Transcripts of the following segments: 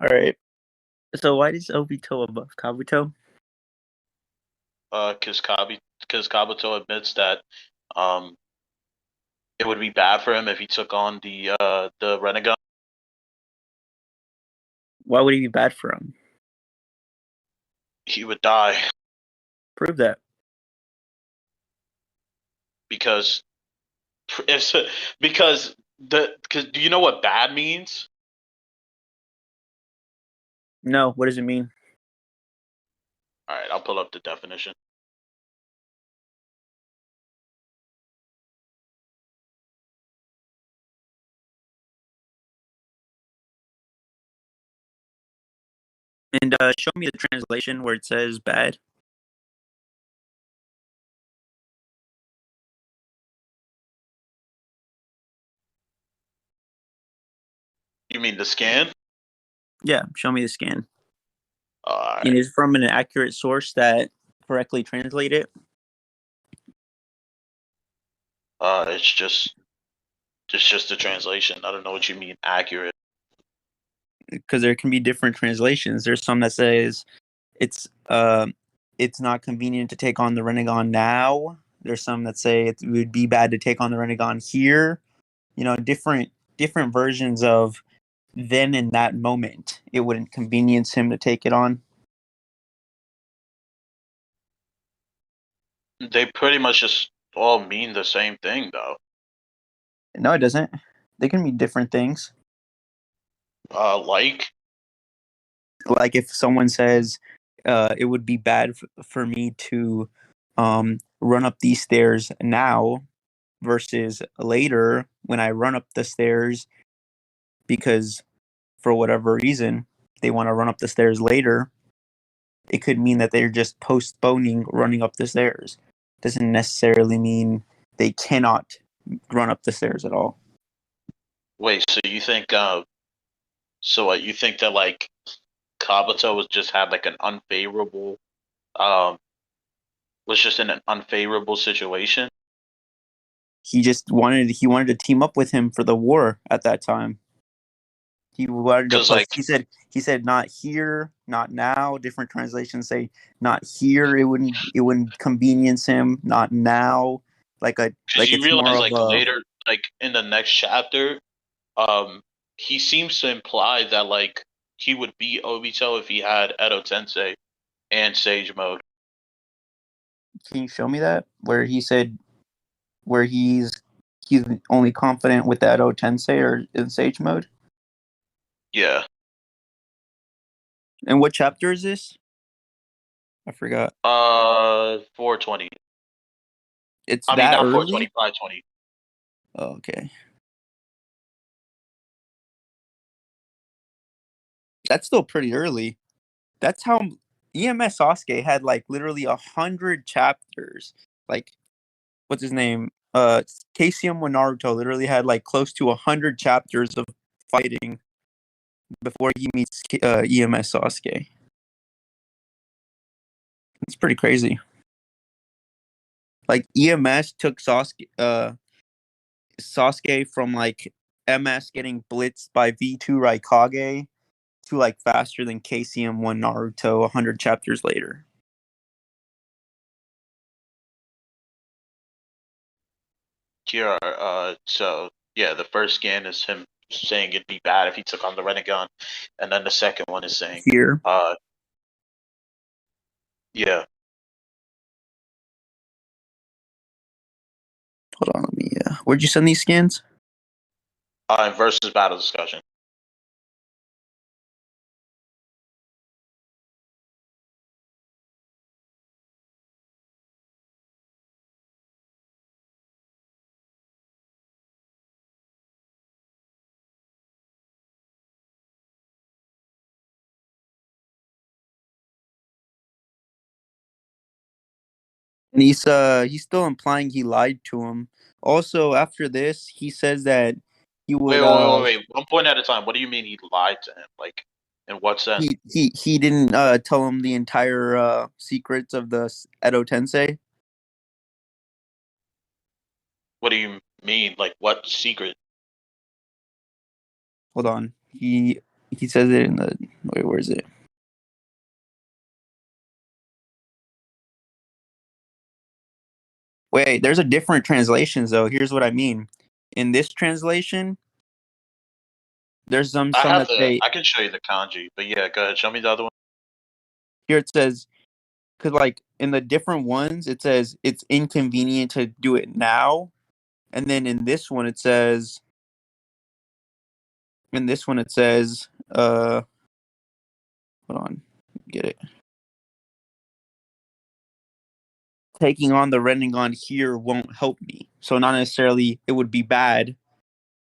All right. So why is Obito above Kabuto? Because Kabuto admits that um it would be bad for him if he took on the Renegon. Why would he be bad for him? He would die Prove that. because if because do you know what bad means? No, what does it mean? All right, I'll pull up the definition. And show me the translation where it says bad. You mean the scan? Yeah, show me the scan. All And right. is it from an accurate source that correctly translate it? It's just the translation. I don't know what you mean accurate. Because there can be different translations. There's some that says it's not convenient to take on the Renegon now. There's some that say it would be bad to take on the Renegon here. You know, different versions of then in that moment it would inconvenience him to take it on. They pretty much just all mean the same thing, though. No, it doesn't. They can be different things. Like Like if someone says it would be bad for me to run up these stairs now versus later when I run up the stairs because for whatever reason they want to run up the stairs later, it could mean that they're just postponing running up the stairs. Doesn't necessarily mean they cannot run up the stairs at all. wait, so you think so what you think that like Kabuto was just had like an unfavorable um was just in an unfavorable situation? He wanted to team up with him for the war at that time. He wanted to Because like post. He said not here, not now. Different translations say not here. It wouldn't convenience him. Not now. because Like you it's more realize of like a. later like in the next chapter um he seems to imply that like he would beat Obito if he had Edo Tensei and Sage Mode. Can you show me that where he said where he's only confident with that O Tensei or in Sage mode? Yeah. And what chapter is this? I forgot. 420. It's I mean that not 420, early. 520. Oh, okay, that's still pretty early. That's how EMS Sasuke had like literally 100 chapters. Like what's his name? KCM with Naruto literally had like close to 100 chapters of fighting before he meets EMS Sasuke. It's pretty crazy. Like EMS took Sasuke from like MS getting blitzed by V2 Raikage to like faster than KCM one Naruto 100 chapters later. Here so yeah, the first scan is him saying it'd be bad if he took on the Renegon, and then the second one is saying Here, uh yeah. hold on, let me. Where'd you send these scans? Versus battle discussion. And he's still implying he lied to him. Also, after this, he says that he Wait, would wait, wait, wait. One point at a time. What do you mean he lied to him? Like, in what sense? he didn't tell him the entire secrets of the Edo Tensei. What do you mean? Like, what secret? Hold on, he says it in the Wait, where is it? Wait, there's a different translations though. Here's what I mean. In this translation, there's some that say I can show you the kanji, but yeah, go ahead. Show me the other one. here it says because like in the different ones it says it's inconvenient to do it now, and then in this one it says hold on, get it. Taking on the Renegon here won't help me. So not necessarily it would be bad.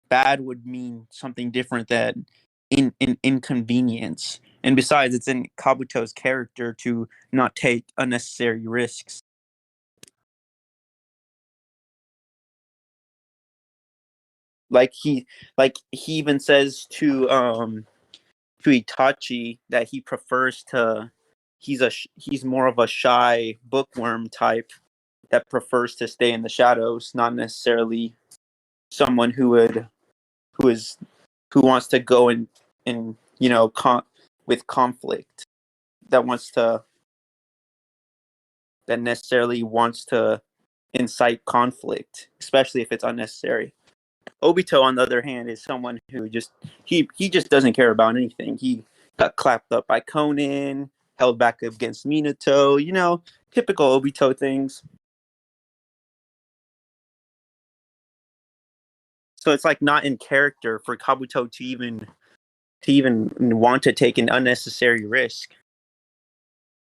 Bad would mean something different than in inconvenience. And besides, it's in Kabuto's character to not take unnecessary risks. Like he even says to Itachi that he prefers to he's more of a shy bookworm type that prefers to stay in the shadows, not necessarily someone who is who wants to go and with conflict that wants to that necessarily wants to incite conflict, especially if it's unnecessary. Obito, on the other hand, is someone who just he just doesn't care about anything. He got clapped up by Conan, held back against Minato, typical Obito things. So it's like not in character for Kabuto to even want to take an unnecessary risk.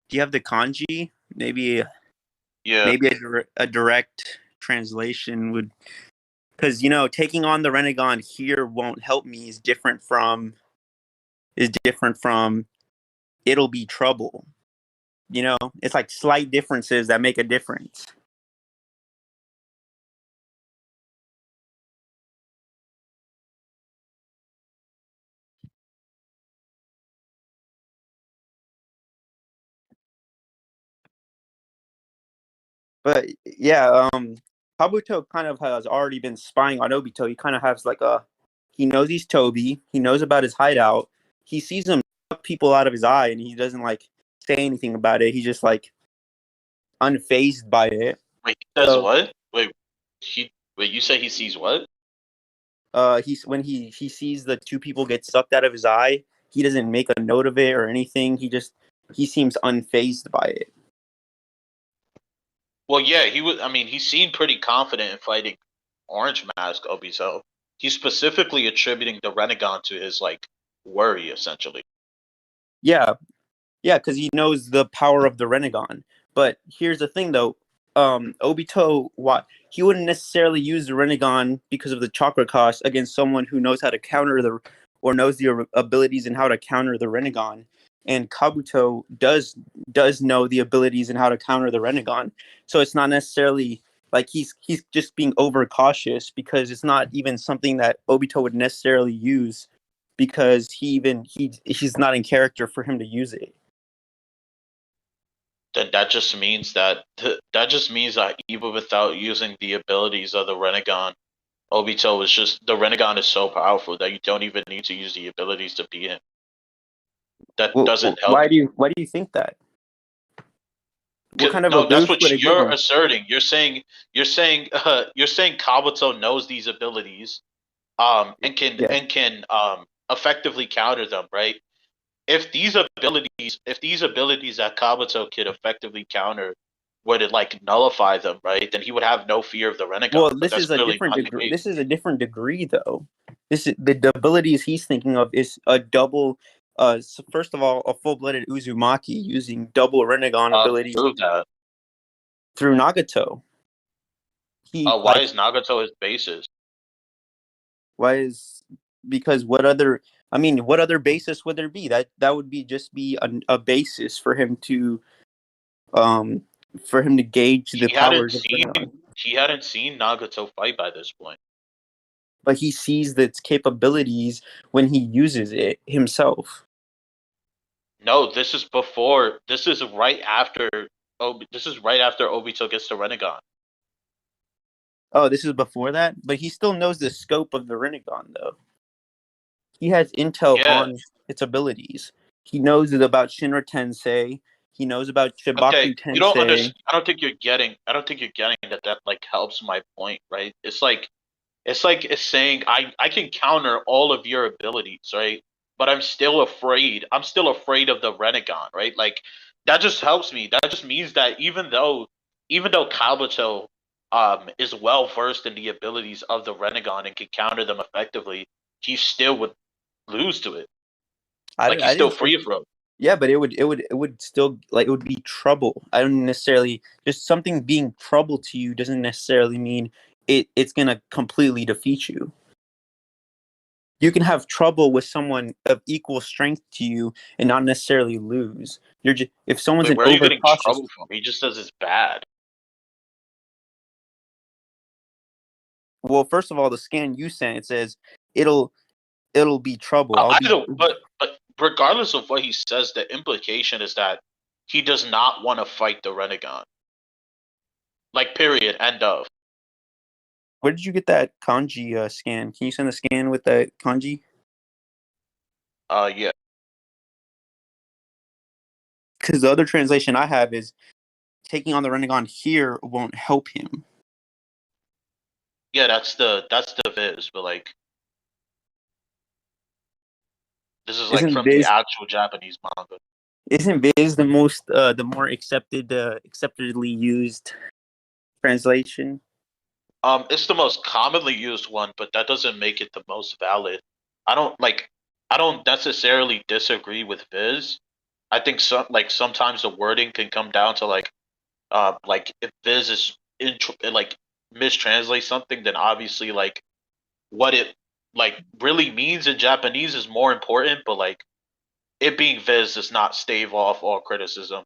Do you have the kanji? Maybe Yeah. maybe a direct translation would, because taking on the Renegon here won't help me is different from it'll be trouble. It's like slight differences that make a difference. But yeah, Kabuto kind of has already been spying on Obito. He kind of has he knows he's Toby. He knows about his hideout. He sees him suck people out of his eye, and he doesn't say anything about it. He's just unfazed by it. Wait, he says So what? Wait, you say he sees what? he's when he sees the two people get sucked out of his eye, he doesn't make a note of it or anything. He seems unfazed by it. Well, yeah, he was. I mean, he seemed pretty confident in fighting Orange Mask Obito. He's specifically attributing the Renegon to his worry, essentially. Yeah, yeah, because he knows the power of the Renegon. But here's the thing, though. Obito, he wouldn't necessarily use the Renegon because of the chakra cost against someone who knows how to counter or knows the abilities and how to counter the Renegon. And Kabuto does know the abilities and how to counter the Renegon. So it's not necessarily like he's just being overcautious because it's not even something that Obito would necessarily use because he's not in character for him to use it. That just means that even without using the abilities of the Renegon, Obito is just the Renegon is so powerful that you don't even need to use the abilities to beat him. That doesn't help. Why do you think that? What kind of a No, that's boost what would it give you're him? asserting. You're saying Kabuto knows these abilities, Yeah. and can effectively counter them, right? If these abilities that Kabuto could effectively counter were to nullify them, right? Then he would have no fear of the Renegon. Well, But this that's is a clearly different not the degree. case. This is a different degree, though. This is the abilities he's thinking of is a double. So first of all, a full-blooded Uzumaki using double Renegon abilities Prove that. through Nagato. He Why is Nagato his basis? why is because what other? I mean, what other basis would there be? That would be a basis um for him to gauge the He hadn't powers of seen Renegon. he hadn't seen Nagato fight by this point. But he sees its capabilities when he uses it himself. No, this is before. This is right after. This is right after Obito gets to Renegon. Oh, this is before that, but he still knows the scope of the Renegon, though. He has intel Yeah, on its abilities. He knows it about Shinra Tensei. He knows about Okay, Shibaku you don't Tensei. understand. I don't think you're getting. I don't think you're getting that. That like helps my point, right? It's saying I can counter all of your abilities, right? But I'm still afraid. I'm still afraid of the Renegon, right? Like that just helps me. That just means that even though Kabuto is well versed in the abilities of the Renegon and can counter them effectively, he still would lose to it. Like he's I still didn't say. free from. Yeah, but it would still like it would be trouble. I don't necessarily just something being trouble to you doesn't necessarily mean it's gonna completely defeat you. You can have trouble with someone of equal strength to you and not necessarily lose. You're just if someone's Wait, an where are you getting overcautious. trouble from? He just says it's bad. Well, first of all, the scan you sent it says it'll it'll be trouble. I'll I be don't. But regardless of what he says, the implication is that he does not want to fight the Renegon. Like period. End of. Where did you get that kanji scan? Can you send the scan with that kanji? Yeah. Because the other translation I have is taking on the Renegon here won't help him. Yeah, that's the viz, but like this is like Isn't from the Viz actual Japanese manga. isn't Viz the most the more acceptedly used translation? It's the most commonly used one, but that doesn't make it the most valid. I don't like. I don't necessarily disagree with Viz. I think sometimes the wording can come down to like if Viz is like mistranslate something, then obviously like what it like really means in Japanese is more important. But like it being Viz does not stave off all criticism.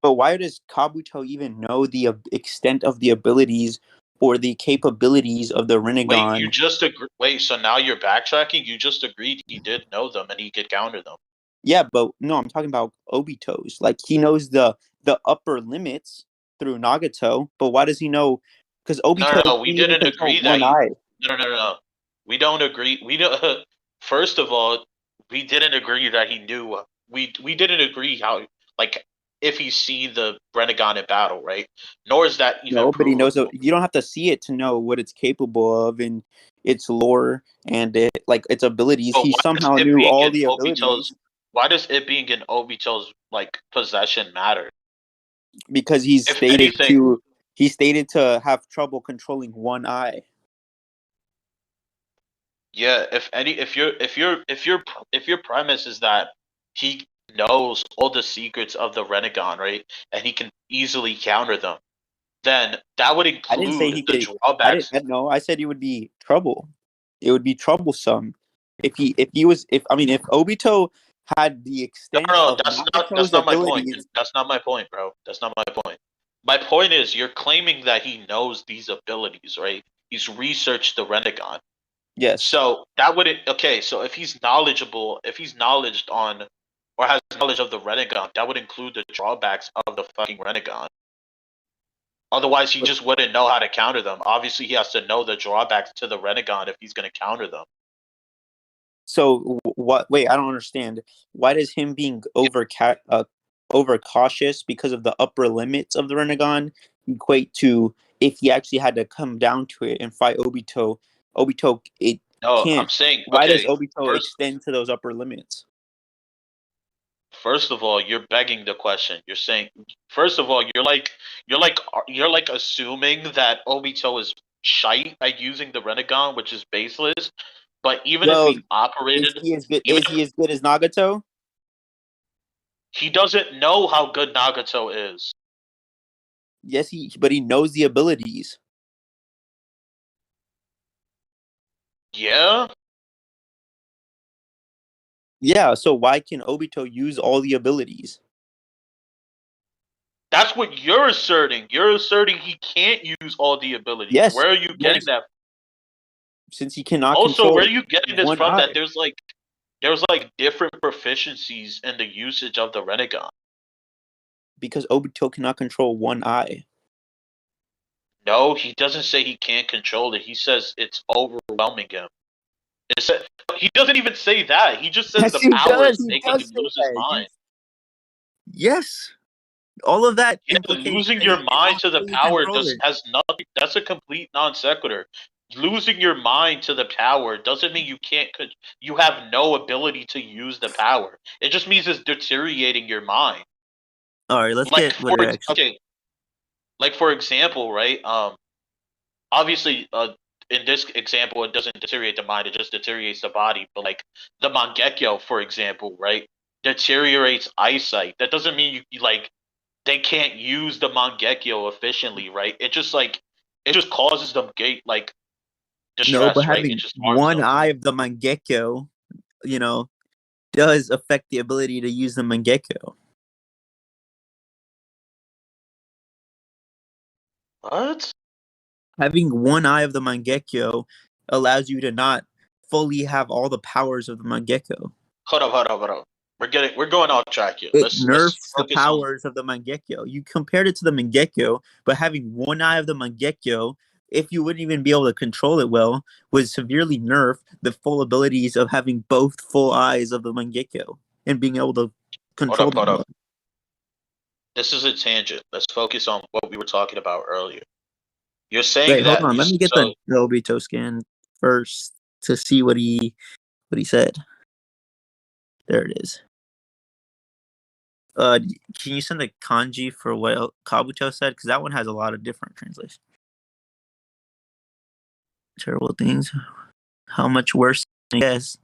But why does Kabuto even know the extent of the abilities or the capabilities of the Wait, you Renegon? just agree. Wait, so now you're backtracking? You just agreed he did know them and he could counter them. Yeah, but no, I'm talking about Obito's. Like he knows the upper limits through Nagato, but why does he know? Because No, no, Obito no. can't We even didn't control agree that one he. eye. No, no, no, no. We don't agree. We don't. First of all, we didn't agree that he knew. We didn't agree how like if he's seen the Renegon in battle, right? Nor is that even No, but he knows. provable. You don't have to see it to know what it's capable of and its lore and its abilities. But He why does somehow it knew being all in the Obito's? abilities Why does it being in Obito's like possession matter? because If anything, he stated to have trouble controlling one eye. yeah. If your premise is that he knows all the secrets of the Renegon, right, and he can easily counter them, then that would I didn't say include he the could. I didn't. drawbacks. No, I said he would be trouble. It would be troublesome if Obito had the No, extent no, no, of that's Nagato's not my point. abilities. That's not my point, bro. That's not my point. My point is you're claiming that he knows these abilities, right? He's researched the Renegon. Yes, So that would okay. So if he's knowledgeable, if he's knowledged on or has knowledge of the Renegon, that would include the drawbacks of the fucking Renegon. Otherwise, he but just wouldn't know how to counter them. Obviously, he has to know the drawbacks to the Renegon if he's going to counter them. so what? Wait, I don't understand. Why does him being overcautious because of the upper limits of the Renegon equate to if he actually had to come down to it and fight Obito? Obito, it No, I'm can't. saying Why does okay. Obito First, extend to those upper limits? first of all, you're begging the question. You're saying, first of all, you're like assuming that Obito is shite at using the Renegon, which is baseless. But even if Well, he operated, even Is he if as good as Nagato? he doesn't know how good Nagato is. Yes, but he knows the abilities. Yeah, Yeah, so why can Obito use all the abilities? that's what you're asserting. You're asserting he can't use all the abilities. Yes, Where are you getting yes, that? since he cannot Also, where control are you getting this one from? That eye there's like different proficiencies in the usage of the Renegon. because Obito cannot control one eye. No, he doesn't say he can't control it. He says it's overwhelming him. He doesn't even say that. He just says Yes, the he power is does. He making does him say lose his that. mind. Yes, all of that Yeah, implicates losing that he your mind cannot to the fully power control does it. has nothing. That's a complete non sequitur. Losing your mind to the power doesn't mean you can't. You have no ability to use the power. It just means it's deteriorating your mind. All right, let's Like get what it actually. okay, like for example, right? Obviously, in this example, it doesn't deteriorate the mind; it just deteriorates the body. But like the Mangekyo, for example, right, deteriorates eyesight. That doesn't mean you like they can't use the Mangekyo efficiently, right? It just causes them like No, but distress, right? It having just harms one them. eye of the Mangekyo, you know, does affect the ability to use the Mangekyo. What? Having one eye of the Mangekyo allows you to not fully have all the powers of the Mangekyo. Hold up. We're going off track here. It Let's nerfs the focus on. powers of the Mangekyo. You compared it to the Mangekyo, but having one eye of the Mangekyo, if you wouldn't even be able to control it well, would severely nerf the full abilities of having both full eyes of the Mangekyo and being able to control Hold them up. well. This is a tangent. Let's focus on what we were talking about earlier. You're saying Wait, hold that on. you Let me get so the Obito scan first to see what he said. There it is. Can you send the kanji for what Kabuto said? Because that one has a lot of different translations. Terrible things. How much worse? Yes.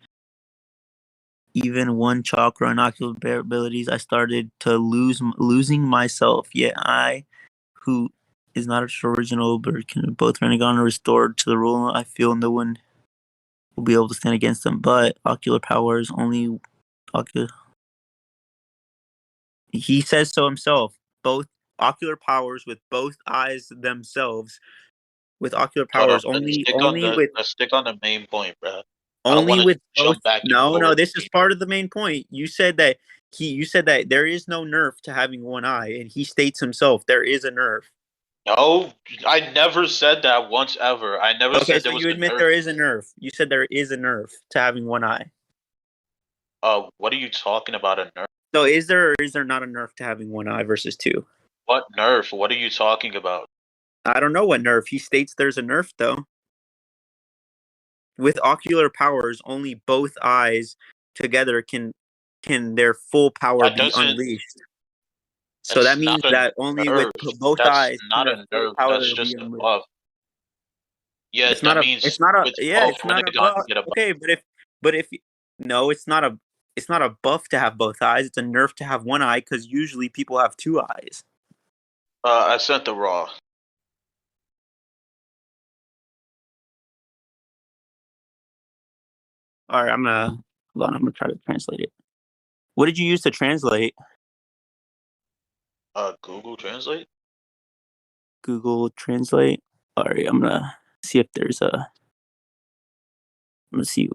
Even one chakra and ocular abilities, I started to losing myself. Yet I, who is not its original, but can both Renegon and restored to the rule, I feel no one will be able to stand against them. But ocular powers only ocular. He says so himself. Both ocular powers with both eyes themselves. With ocular hold up. powers Let's stick on the main point, bro. I don't only want to with both. jump back and No, forth. this is part of the main point. You said that there is no nerf to having one eye, and he states himself there is a nerf. No, I never said that once ever. I never Okay, said so there was you a admit nerf. there is a nerf. You said there is a nerf to having one eye. What are you talking about? A nerf? So is there or is there not a nerf to having one eye versus two? What nerf? What are you talking about? I don't know what nerf. He states there's a nerf though. With ocular powers, only both eyes together can their full power That be doesn't. unleashed. So that It's not means a that only with nerf. both That's eyes can not their a full nerf. That's power be just a unleashed. buff. Yeah, It's that not a. means It's not a. with Yeah, both it's not a Renegon, you buff. get a buff. Okay, but if no, it's not a. It's not a buff to have both eyes. It's a nerf to have one eye because usually people have two eyes. I sent the raw. All right, hold on. I'm gonna try to translate it. What did you use to translate? Google Translate. Google Translate. All right, I'm gonna see if there's a. I'm gonna see.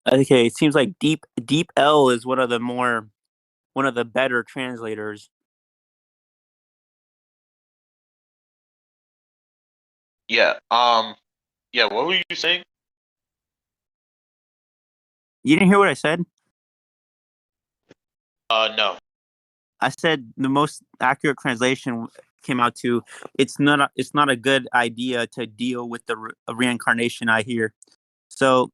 Okay, it seems like Deep L is one of the better translators. Yeah. Yeah. What were you saying? You didn't hear what I said? No. I said the most accurate translation came out to it's not a good idea to deal with the reincarnation I hear. So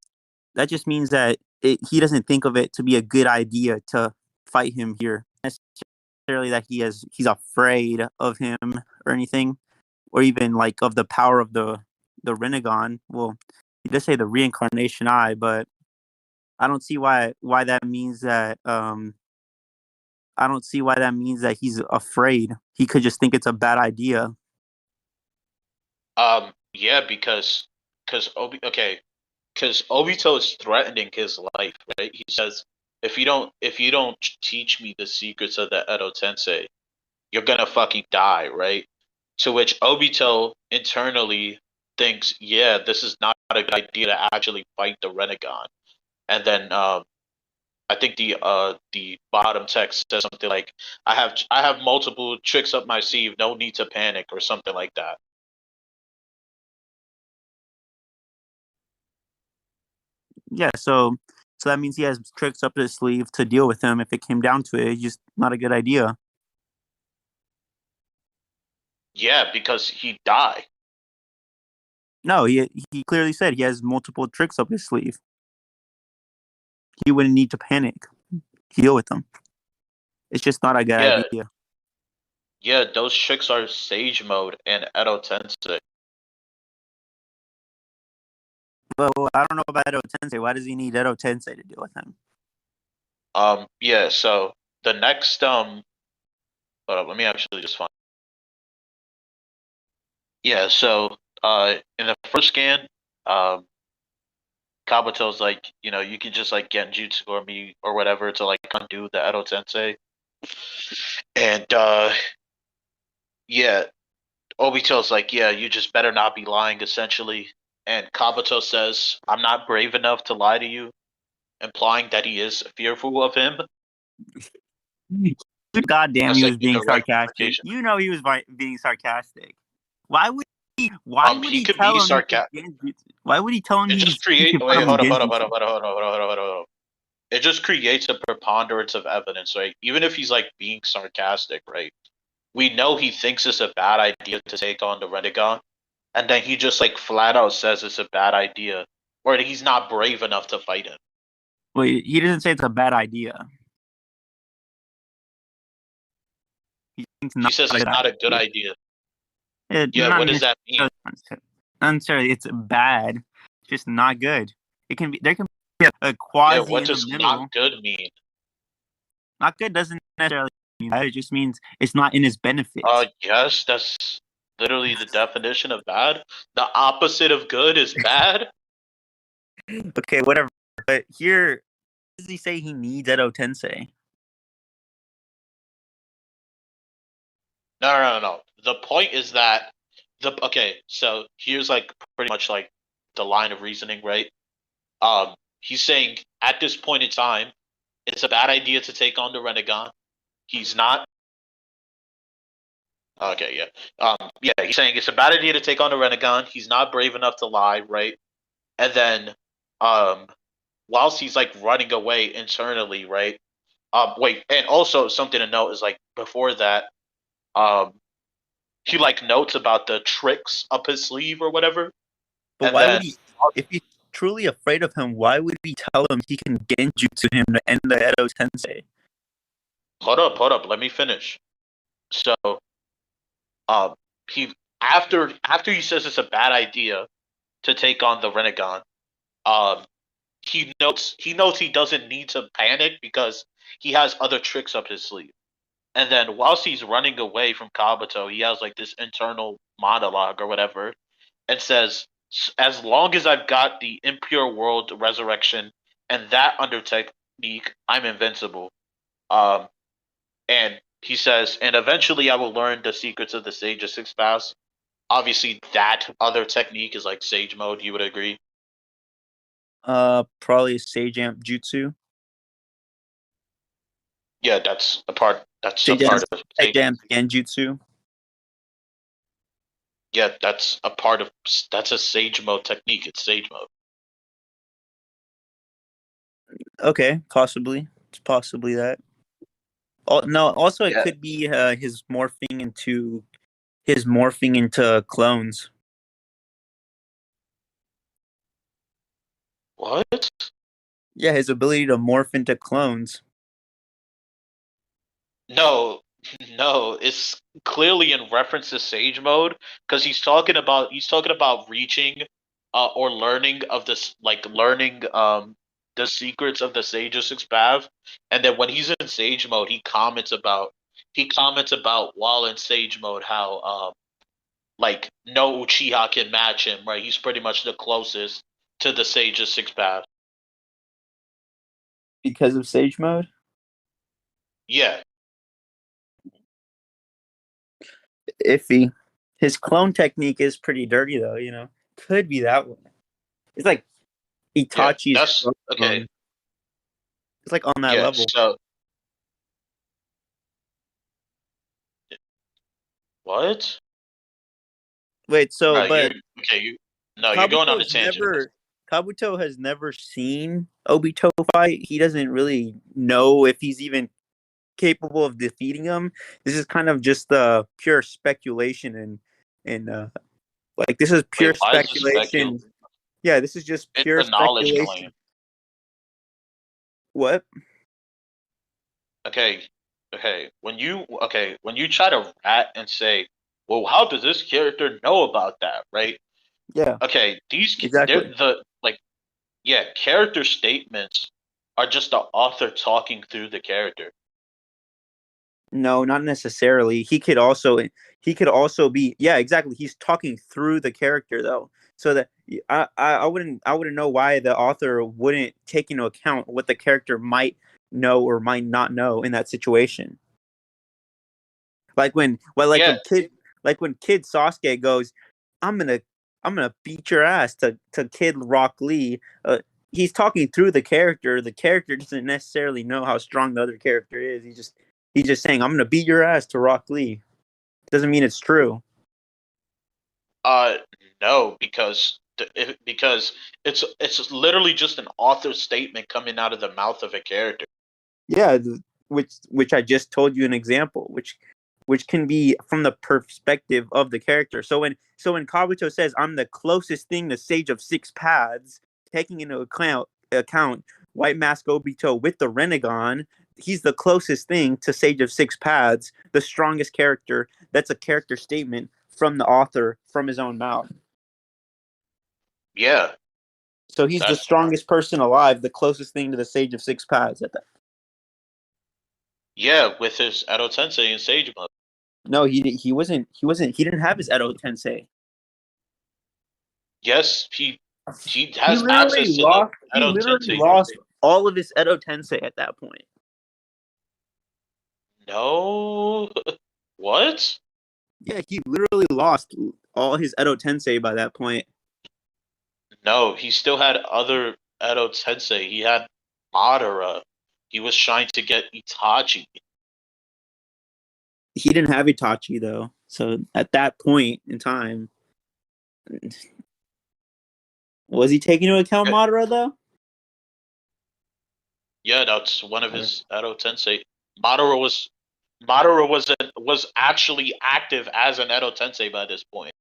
that just means that he doesn't think of it to be a good idea to fight him here. Necessarily that he's afraid of him or anything, or even like of the power of the Renegon. Well, he does say the reincarnation eye, but I don't see why that means that I don't see why that means that he's afraid. He could just think it's a bad idea. Yeah, because Obito is threatening his life, right? He says, if you don't teach me the secrets of the Edo Tensei, you're gonna fucking die, right? To which Obito internally thinks, yeah, this is not a good idea to actually fight the Renegon. And then I think the bottom text says something like, I have multiple tricks up my sleeve, no need to panic," or something like that. Yeah, so that means he has tricks up his sleeve to deal with him if it came down to it. It's just not a good idea. Yeah, because he died. No, he clearly said he has multiple tricks up his sleeve. He wouldn't need to panic. Deal with them. It's just not a good Yeah, idea. yeah, those tricks are Sage Mode and Edo Tensei. Well, I don't know about Edo Tensei. Why does he need Edo Tensei to deal with him? Yeah, so the next hold up, let me actually just find. Yeah, so in the first scan, um Kabuto's like, you can just like Genjutsu or me or whatever to like undo the Edo Tensei. And yeah, Obito's like, yeah, you just better not be lying, essentially. And Kabuto says, I'm not brave enough to lie to you, implying that he is fearful of him. God damn, That's he like was the being direct sarcastic. implication. You know he was being sarcastic. Why would he? Why would He he could be tell him he's sarcastic. Genjutsu? Why would he tell him It just he's making create. fun Wait, of him hold up, hold up, hold Genjutsu? up, hold up, hold up, hold up, hold up, hold up. It just creates a preponderance of evidence, right? Even if he's like being sarcastic, right? We know he thinks it's a bad idea to take on the Renegon, and then he just like flat out says it's a bad idea, or that he's not brave enough to fight him. Well, he doesn't say it's a bad idea. He thinks He not says a it's good not a good idea. idea. Yeah, Not what does that mean? necessarily. It's bad. It's just not good. It can be. There can be a Yeah, quasi what in the does not middle. good mean? Not good doesn't necessarily mean that. It just means it's not in his benefit. Yes, that's literally the definition of bad. The opposite of good is bad. Okay, whatever. But here, does he say he needs Edo Tensei? No, no, no, no. The point is that okay. So here's like pretty much like the line of reasoning, right? He's saying at this point in time, it's a bad idea to take on the Renegon. He's not. Okay, yeah. Yeah, he's saying it's a bad idea to take on the Renegon. He's not brave enough to lie, right? And then, um, whilst he's like running away internally, right? Wait, and also something to note is like before that, um, he like notes about the tricks up his sleeve or whatever, But and why then would he? If he's truly afraid of him, why would he tell him he can Genjutsu him to end the Edo Tensei? hold up, let me finish. So, um, he after he says it's a bad idea to take on the Renegon, um, he knows he doesn't need to panic because he has other tricks up his sleeve. And then whilst he's running away from Kabuto, he has like this internal monologue or whatever, and says, "As long as I've got the impure world resurrection and that under technique, I'm invincible." Um, and he says, "And eventually, I will learn the secrets of the Sage of Six Paths." Obviously, that other technique is like Sage Mode. You would agree? Probably Seijamp Jutsu. Yeah, that's a part. That's a Seijamp part of Sage. Seijamp Genjutsu. Yeah, that's a part of. That's a Sage Mode technique. It's Sage Mode. Okay, possibly. It's possibly that. No, also it Yeah. could be his morphing into clones. What? Yeah, his ability to morph into clones. No, no. It's clearly in reference to Sage Mode because he's talking about reaching, or learning of this, like learning the secrets of the Sage of Six Path, and then when he's in Sage Mode, he comments about while in Sage Mode how like no Uchiha can match him, right? He's pretty much the closest to the Sage of Six Path. Because of Sage Mode? Yeah, Iffy. His clone technique is pretty dirty though, you know. Could be that one. It's like yeah. Itachi's That's okay. clone. It's like on that Yeah. level. So what? Wait, so Bro, but you're going on a Kabuto's tangent. never Kabuto has never seen Obito fight. He doesn't really know if he's even capable of defeating him. This is kind of just pure speculation and like this is pure Wait, why is this speculation. Yeah, this is just It's pure a knowledge claim. speculation. What? Okay, when you try to rat and say, "Well, how does this character know about that?" Right? Yeah, Okay, they're exactly. the like yeah, character statements are just the author talking through the character. No, not necessarily. He could also be yeah, exactly. He's talking through the character though. So that I wouldn't know why the author wouldn't take into account what the character might know or might not know in that situation. Like Yeah, like when kid Sasuke goes, I'm gonna I'm gonna beat your ass to kid Rock Lee. He's talking through the character. The character doesn't necessarily know how strong the other character is. He's just saying I'm gonna beat your ass to Rock Lee. Doesn't mean it's true. uh, no, because it's literally just an author statement coming out of the mouth of a character. Yeah, which I just told you an example, which can be from the perspective of the character. So when Kabuto says I'm the closest thing to Sage of Six Paths, taking into account White Mask Obito with the Renegon, he's the closest thing to Sage of Six Paths, the strongest character. That's a character statement from the author from his own mouth. Yeah, So he's the that's strongest person alive, the closest thing to the Sage of Six Paths at that. yeah with his Edo Tensei and Sage Mode. No, he didn't have his Edo Tensei. Yes, he has access to the He Edo literally Tensei. lost all of his Edo Tensei at that point. No, what? Yeah, he literally lost all his Edo Tensei by that point. No, he still had other Edo Tensei. He had Madara. He was trying to get Itachi. He didn't have Itachi though. So at that point in time, was he taking into account Yeah, Madara though? yeah, that's one of Okay. his Edo Tensei. Madara was actually active as an Edo Tensei by this point.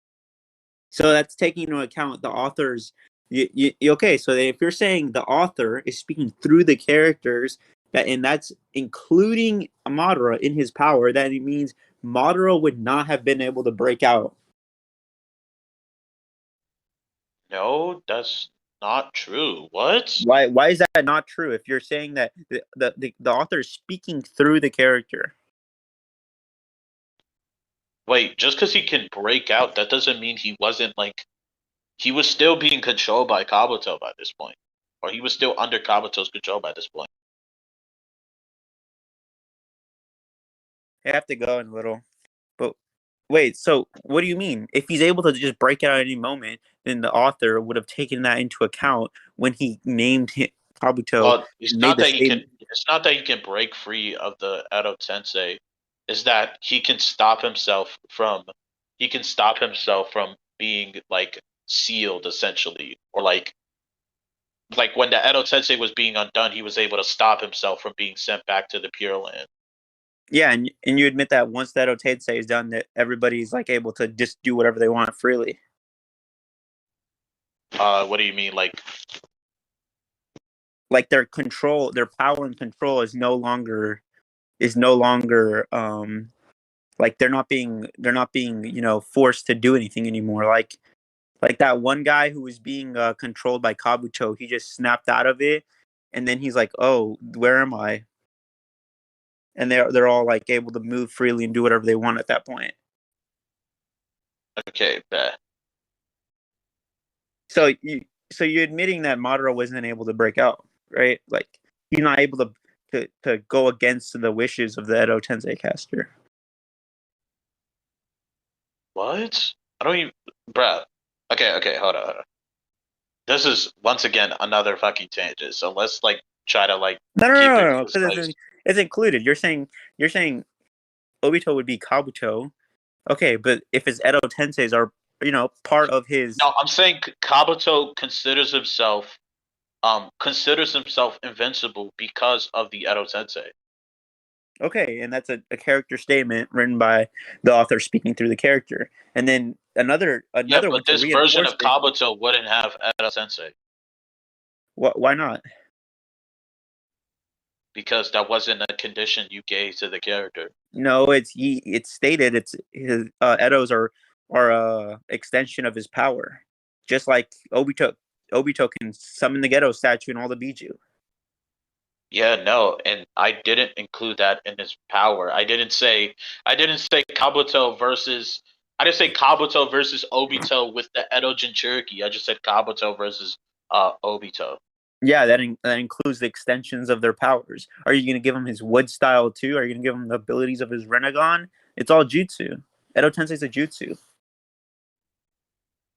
So that's taking into account the author's. Okay, so if you're saying the author is speaking through the characters, and that's including Madara in his power, that it means Madara would not have been able to break out. No, that's not true. What? Why is that not true? If you're saying that the author is speaking through the character, Wait, just because he can break out, that doesn't mean he wasn't like he was still being controlled by Kabuto by this point, or he was still under Kabuto's control by this point. I have to go in a little. But wait, so what do you mean? If he's able to just break out at any moment, then the author would have taken that into account when he named him Kabuto Well, and made the statement. It's not that he can break free of the Edo Tensei. Is that he can stop himself from. He can stop himself from being like sealed essentially, or like when the Edo Tensei was being undone, he was able to stop himself from being sent back to the Pure Land. Yeah, and you admit that once that Otensei is done, that everybody's like able to just do whatever they want freely. What do you mean? Like their power and control is no longer like they're not being forced to do anything anymore. Like that one guy who was being controlled by Kabuto, he just snapped out of it, and then he's like, "Oh, where am I?" And they're all like able to move freely and do whatever they want at that point. Okay, bet. So you're admitting that Madara wasn't able to break out, right? Like he's not able to go against the wishes of the Edo Tensei caster. What? I don't even, bruh. Okay, hold on. This is once again another fucking tangent. So let's try to like No, no, keep no, it no, because concise. it's included. You're saying Obito would be Kabuto. Okay, but if his Edo Tenseis are part of his. No, I'm saying Kabuto considers himself invincible because of the Edo Tensei. Okay, and that's a character statement written by the author speaking through the character. And then Yeah, another but one to this version reinforce of it. Kabuto wouldn't have Edo Tensei Why not? because that wasn't a condition you gave to the character. No, it's stated it's his Edos are a extension of his power. Just like Obito can summon the Gedo statue and all the Biju. Yeah, no, and I didn't include that in his power. I didn't say Kabuto versus I didn't say Kabuto versus Obito with the Edo Jinchuriki. I just said Kabuto versus Obito. Yeah, that includes the extensions of their powers. Are you going to give him his wood style too? Are you going to give him the abilities of his Renegon? It's all jutsu. Edo Tensei is a jutsu.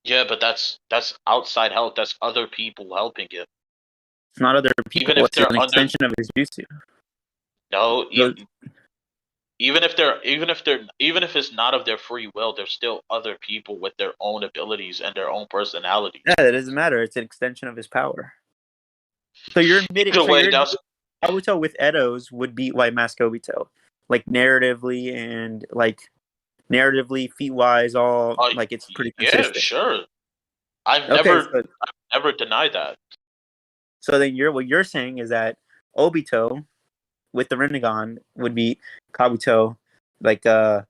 Yeah, but that's outside help. That's other people helping it. It's not other Even people. if It's they're an under extension of his jutsu. no, Those, even if it's not of their free will, there's still other people with their own abilities and their own personalities. yeah, that doesn't matter. It's an extension of his power. So you're admitting. Either So way, you're that's admitting Kabuto with Edos would beat White Mask Obito, like narratively and like narratively, feat wise, all uh, like it's pretty yeah, consistent. sure. I've Okay, never so I've never denied that. then what you're saying is that Obito with the Rinnegan would be Kabuto, like but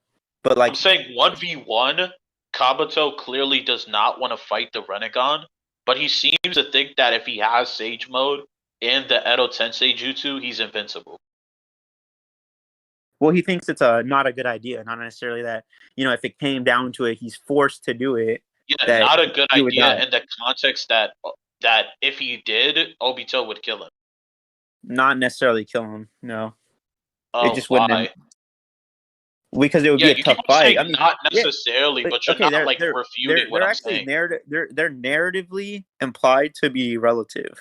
I'm like saying 1v1, Kabuto clearly does not want to fight the Renegon, but he seems to think that if he has Sage Mode and the Edo Tensei Jutsu, he's invincible. well he thinks it's a not a good idea, not necessarily that if it came down to it, he's forced to do it Yeah, that not a good he would idea die. in the context that if he did, Obito would kill him. Not necessarily kill him. No, it Oh, just wouldn't why? because it would Yeah, be a you keep tough on fight. saying I mean, not yeah, necessarily, but but you're okay, not they're like they're refuting they're what they're I'm actually saying. narrative they're narratively implied to be relative.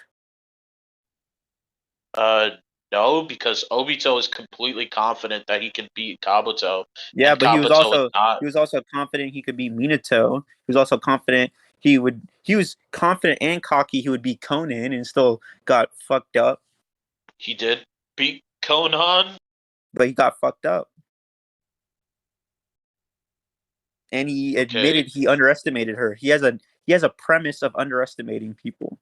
Uh, no, because Obito is completely confident that he can beat Kabuto, Yeah, and but Kabuto is not. he was also confident he could beat Minato. He was also confident he was confident and cocky he would beat Conan and still got fucked up. He did beat Konan. But he got fucked up. And he Okay, admitted he underestimated her. He has a premise of underestimating people.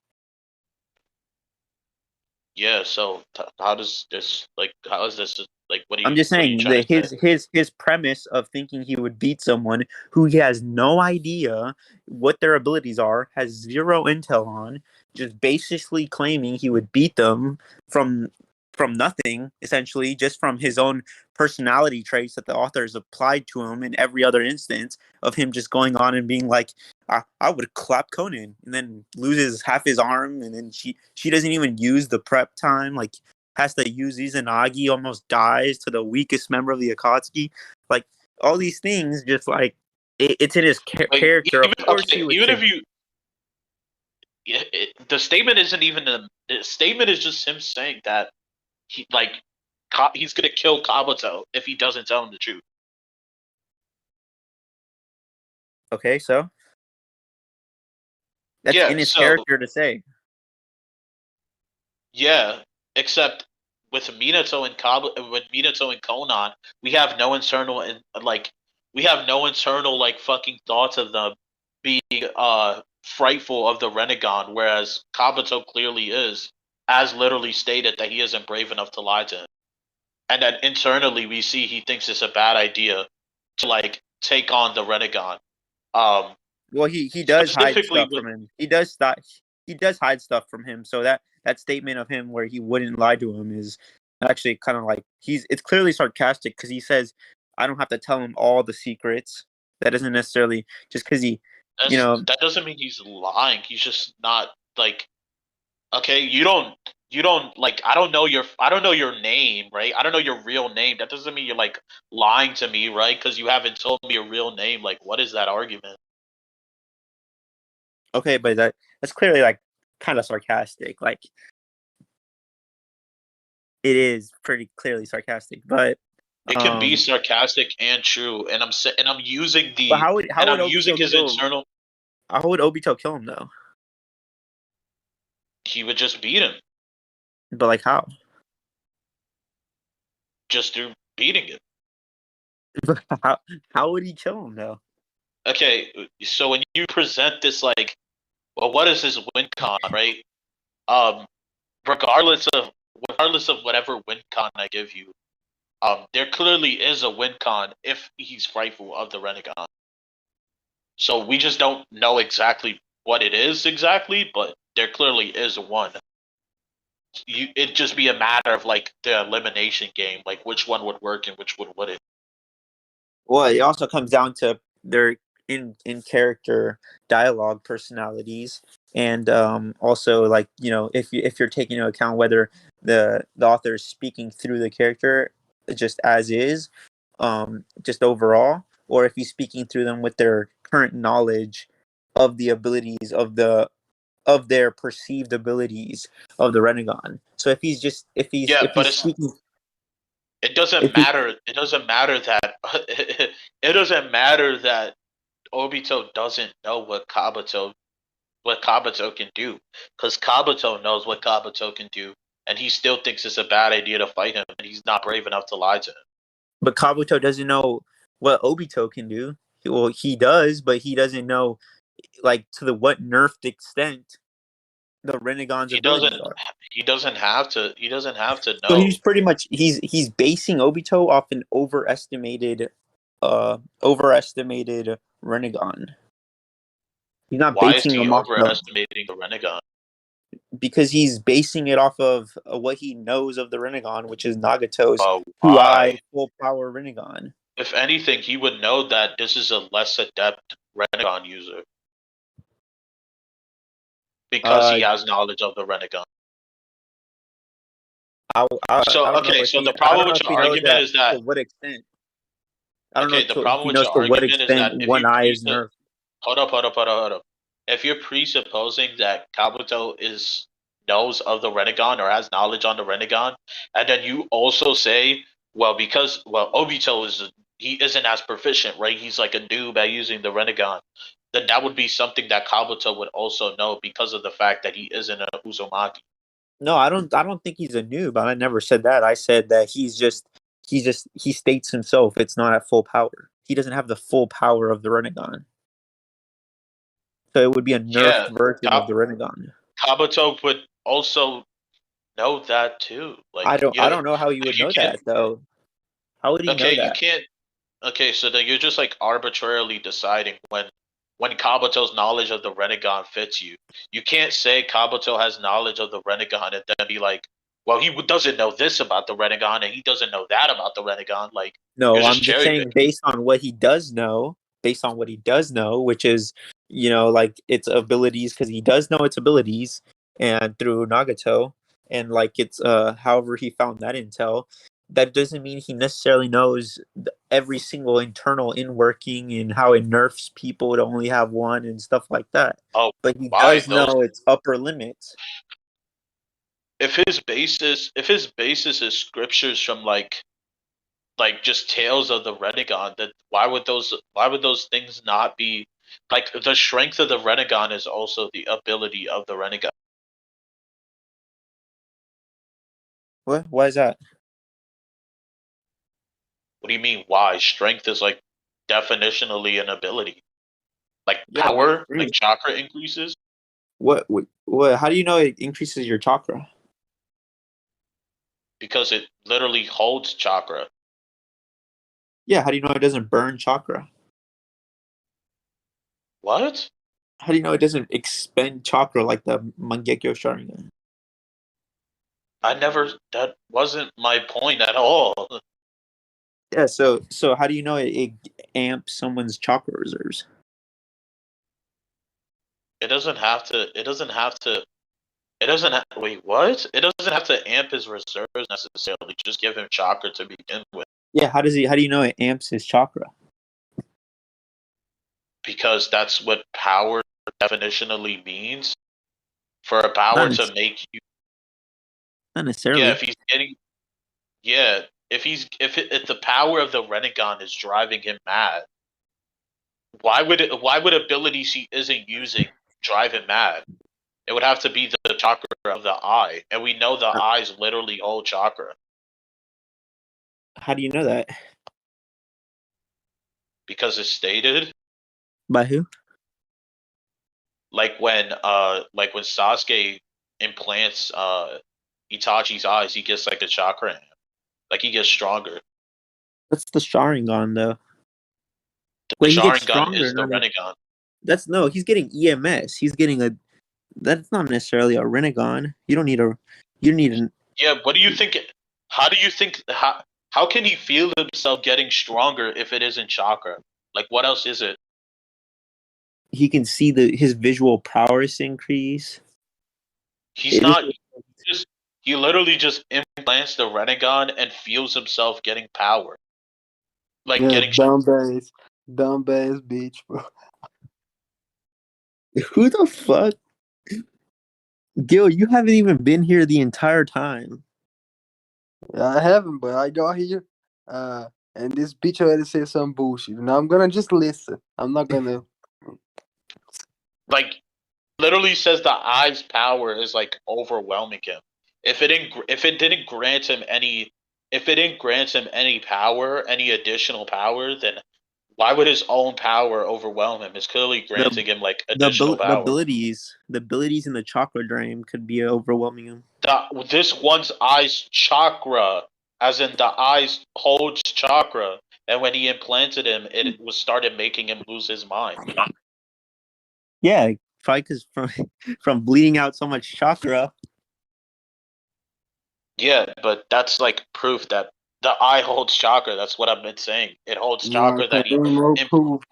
yeah. So how does this like? How is this like? I'm just What are you saying trying that to say? his premise of thinking he would beat someone who he has no idea what their abilities are, has zero intel on, just basically claiming he would beat them from from nothing, essentially, just from his own personality traits that the author has applied to him in every other instance of him just going on and being like, I would clap Conan and then loses half his arm and then she doesn't even use the prep time. Like has to use Izanagi, almost dies to the weakest member of the Akatsuki. Like all these things, just like it's in his Like character. Of even course, he okay, would even say, if you the statement isn't even the statement is just him saying that he like he's gonna kill Kabuto if he doesn't tell him the truth. okay, so that's Yeah, in his so character to say. yeah, except with Minato and Konan, we have no internal and like we have no internal like fucking thoughts of them being frightful of the Renegon, whereas Kabuto clearly is, as literally stated that he isn't brave enough to lie to him. And then internally we see he thinks it's a bad idea to like take on the Renegon. Um Well, he does hide specifically stuff with from him. He does hide stuff from him. So that statement of him where he wouldn't lie to him is actually kind of like it's clearly sarcastic because he says, "I don't have to tell him all the secrets." That doesn't necessarily just because he, you know, that doesn't mean he's lying. He's just not like okay, you don't like I don't know your name, right? I don't know your real name. That doesn't mean you're like lying to me, right? Because you haven't told me your real name. Like, what is that argument? okay, but that's clearly like kind of sarcastic. Like It is pretty clearly sarcastic, but It can be um, sarcastic and true, and I'm using but the how and would I'm using Obito his kill? internal. How would Obito kill him though? He would just beat him, But like how? just through beating him. how how would he kill him though? Okay, so when you present this like, well, what is his win con, right? Um, regardless of whatever win con I give you, there clearly is a win con if he's frightful of the Renegon. So we just don't know exactly what it is exactly, but there clearly is one. It'd just be a matter of like the elimination game, like which one would work and which one wouldn't. Well, it also comes down to their in character dialogue personalities, and also like if you're taking into account whether the author is speaking through the character just as is, just overall, or if he's speaking through them with their current knowledge of the abilities of their perceived abilities of the Renegon. So Yeah, if but he's it's speaking it doesn't if he matter. It doesn't matter that it doesn't matter that Obito doesn't know what Kabuto can do, because Kabuto knows what Kabuto can do, and he still thinks it's a bad idea to fight him, and he's not brave enough to lie to him. But Kabuto doesn't know what Obito can do. Well, he does, but he doesn't know like to the what nerfed extent the Renegon's He doesn't. abilities are. He doesn't have to. He doesn't have to So know. he's pretty much he's basing Obito off an overestimated Renegon. He's not Why is basing he him off the overestimating the Renegon? because he's basing it off of what he knows of the Renegon, which is Nagato's two Why? eye full power Renegon. If anything, he would know that this is a less adept Renegon user because he Uh, has knowledge of the Renegon. I don't know if he I don't know if he knows that to what extent. I don't know The if problem he with knows your to what argument is extent that if one you eye is nerfed. hold up. If you're presupposing that Kabuto knows of the Renegon or has knowledge on the Renegon, and then you also say, well, because Obito he isn't as proficient, right? He's like a noob at using the Renegon. Then that would be something that Kabuto would also know because of the fact that he isn't a Uzumaki. No, I don't think he's a noob. I never said that. I said that he states himself it's not at full power. He doesn't have the full power of the Renegon. So it would be a nerfed Yeah, version of the Renegon. Kabuto would also know that too. Like I don't know how you would you know can't. that though. How would he know Okay, you that? can't. Okay, so then you're just like arbitrarily deciding when Kabuto's knowledge of the Renegon fits you. You can't say Kabuto has knowledge of the Renegon and then be like, well, he doesn't know this about the Renegon and he doesn't know that about the Renegon. Like you're No, just I'm just cherry saying picking. based on what he does know, which is, like its abilities, because he does know its abilities, and through Nagato, and like it's however he found that intel, that doesn't mean he necessarily knows every single internal in working and how it nerfs people to only have one and stuff like that. Oh, But he why does those? know its upper limits. If his basis is scriptures from like just tales of the Renegon, that why would those things not be like the strength of the Renegon is also the ability of the Renegon. What? Why is that? What do you mean why? Strength is like definitionally an ability. Like Yeah, I power, like agree. chakra increases What? How do you know it increases your chakra? because it literally holds chakra. Yeah, how do you know it doesn't burn chakra? What? How do you know it doesn't expend chakra like the Mangekyo Sharingan? I never that wasn't my point at all. Yeah, so how do you know it amps someone's chakra reserves? It doesn't have to it doesn't have to it doesn't have, wait, what? It doesn't have to amp his reserves necessarily. Just give him chakra to begin with. Yeah, how do you know it amps his chakra? Because that's what power definitionally means. For a Not power ne- to make you, not yeah, necessarily. if he's getting Yeah, if the power of the Renegon is driving him mad, why would abilities he isn't using drive him mad? It would have to be the chakra of the eye, and we know the Uh, eyes literally hold chakra How do you know that? because it's stated. By who? Like when Sasuke implants Itachi's eyes, he gets like a chakra in him. Like he gets stronger. That's the Sharingan, though. The Wait, he gets Sharingan stronger. is the No, no. Renegon. That's no. He's getting EMS. He's getting a. That's not necessarily a Renegon. You don't need a. You don't need an. Yeah, what do you think? How do you think? How can he feel himself getting stronger if it isn't chakra? Like what else is it? He can see his visual prowess increase. He's It is. not. Just he literally just implants the Renegon and feels himself getting power, like Yeah, getting. dumb ass bitch, bro. Who the fuck, Gil? You haven't even been here the entire time. Yeah, I haven't, but I got here, and this bitch already said some bullshit. Now I'm gonna just listen. I'm not gonna. Like literally says the eye's power is like overwhelming him. If it didn't grant him any if it didn't grant him any power, any additional power, then why would his own power overwhelm him? It's clearly The granting him like additional the power. abilities in the chakra drain could be overwhelming him. This one's eye's chakra, as in the eyes holds chakra, and when he implanted him, it was started making him lose his mind. Yeah, probably because from bleeding out so much chakra. Yeah, but that's like proof that the eye holds chakra. That's what I've been saying. It holds Nah, chakra that cause he. ain't no proof.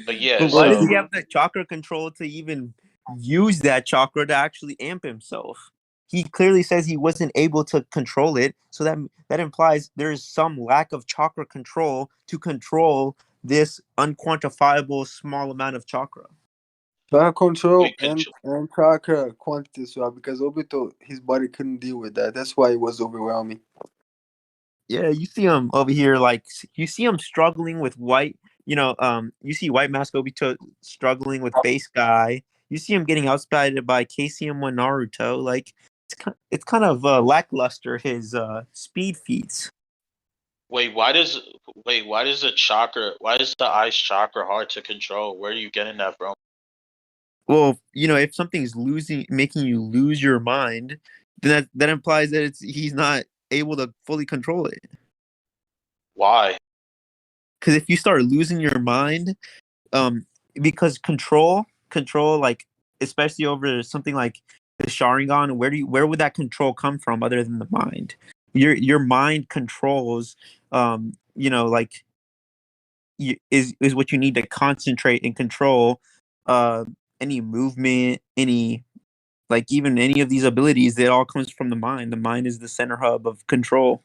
But yeah, But why does so he have the chakra control to even use that chakra to actually amp himself? He clearly says he wasn't able to control it, so that implies there is some lack of chakra control to control this unquantifiable small amount of chakra. Fire control we control. and chakra quantity as well, because Obito his body couldn't deal with that. That's why it was overwhelming. Yeah, you see him over here, like you see him struggling with white. You see White Mask Obito struggling with Base Guy. You see him getting outspeeded by KCM1 Naruto. Like it's kind of lackluster his speed feats. Wait, why does the chakra? Why is the eye's chakra hard to control? Where are you getting that from? Well, if something's making you lose your mind, then that implies that he's not able to fully control it. Why? Because if you start losing your mind, because control, like especially over something like the Sharingan, where would that control come from other than the mind? Your mind controls, like is what you need to concentrate and control, any movement, any like even any of these abilities. It all comes from the mind. The mind is the center hub of control.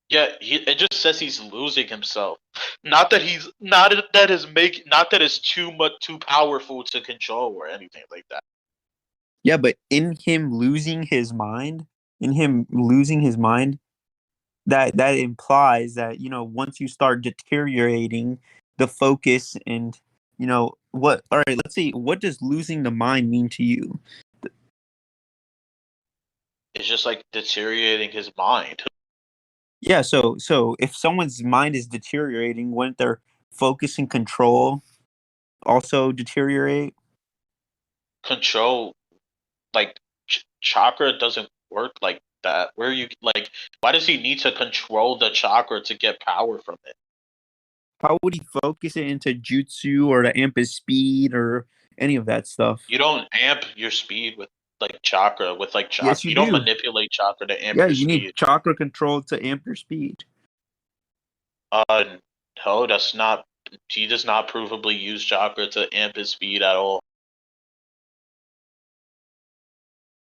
Yeah, it just says he's losing himself. Not that he's not that it's too powerful to control or anything like that. Yeah, but in him losing his mind, that implies that once you start deteriorating the focus and what. All right, let's see. What does losing the mind mean to you? It's just like deteriorating his mind. Yeah, so if someone's mind is deteriorating, wouldn't their focus and control also deteriorate? Control like chakra doesn't work like that. Where you like, why does he need to control the chakra to get power from it? How would he focus it into jutsu or to amp his speed or any of that stuff? You don't amp your speed with like chakra. With like chakra, Yes, you you don't do. manipulate chakra to amp Yeah, your you need speed. chakra control to amp your speed. No, that's not. He does not provably use chakra to amp his speed at all.